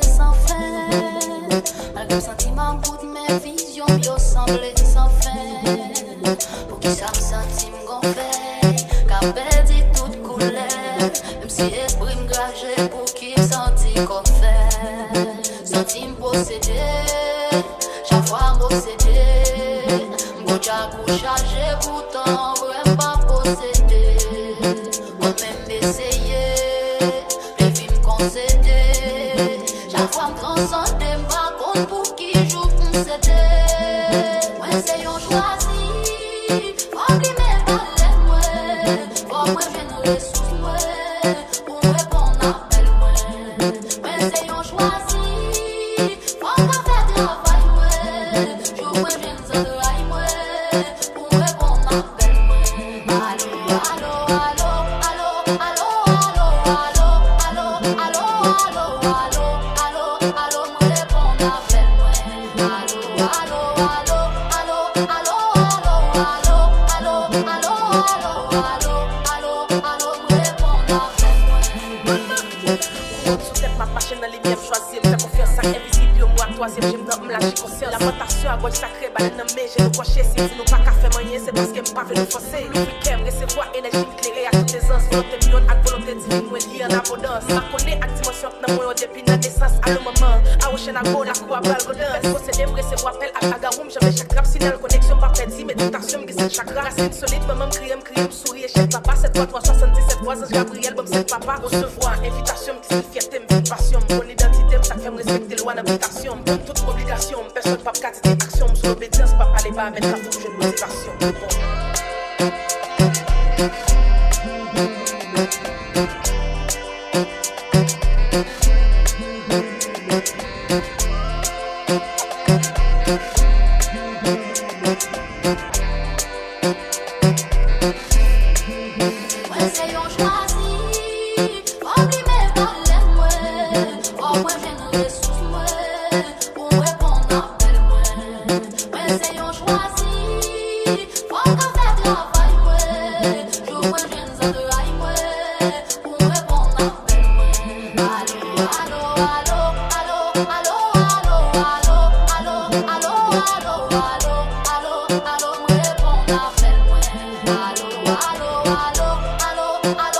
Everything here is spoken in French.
sans fin. Malgré sentiment bout de mes visions, yo semblé sans fin. Pour qui ça me sentit m'gonfler, car perdu toute couleur. Même si esprit m'gagé, pour qui senti qu'on fait. Senti m'possédé, chaque fois m'possédé. M'gouja pour charger, pourtant vraiment pas possédé. Moi même essayer, les filles m'concéder. Chaque fois m'transcender, m'raconte pour qui joue pour m'céder. Moi c'est yon choisi, faut qu'il m'ait parlé moi. Faut moi j'ai une ressource moi, pour moi qu'on appelle moi. Moi c'est yon choisi, faut qu'on fait travail moi. Joue moi j'ai une travail moi, pour moi qu'on appelle moi. Allo, allo, allo, allo, allo, allo, allo, allo, allo, allo, allo, allo, moi qu'on appelle moi. Allo, allo, allo, allo, allo, allo, allo, allo, allo, allo, allo, allo, moi qu'on appelle moi. Sous tête ma machine dans les miens choisir, me faire confiance à invisible moi troisième j'aime dans me lâcher conscience. Lamentation à boy sacré balle dans mes j'ai de quoi chez si nous pas qu'à faire moyen c'est parce que me pas veut nous forcer. Nous week-end recevoir énergie éclairée à toutes les ans, volonté million à volonté divine moi lié en abondance. Ma connaît à dimension dans moi depuis la naissance à le moment. À chaîne à go la cour à balle godin. Posséder me recevoir appel à agaroum j'avais chaque rap signal connexion pas perdu mais tentation me cette chakra racine solide maman me sourire chez papa 7377 voisins Gabriel bon c'est papa recevoir invitation me fierté me passion mon identité ça fait me respecter loi d'application toute obligation personne pas quantité action sur l'obédience pas parler pas mettre la faut une motivation. Ouais, c'est yon choisi, faut qu'il m'ait parlé moi. Faut moi j'ai une ressource moi, pour moi qu'on appelle moi. Ouais, c'est yon choisi, faut qu'on fait travail moi. Joue moi j'ai une travail moi, pour moi qu'on appelle moi. Allo, allo, allo, allo, allo, allo, allo, allo, allo, allo, allo, allo, moi qu'on appelle moi. Allo, allo, allo, allo, allo.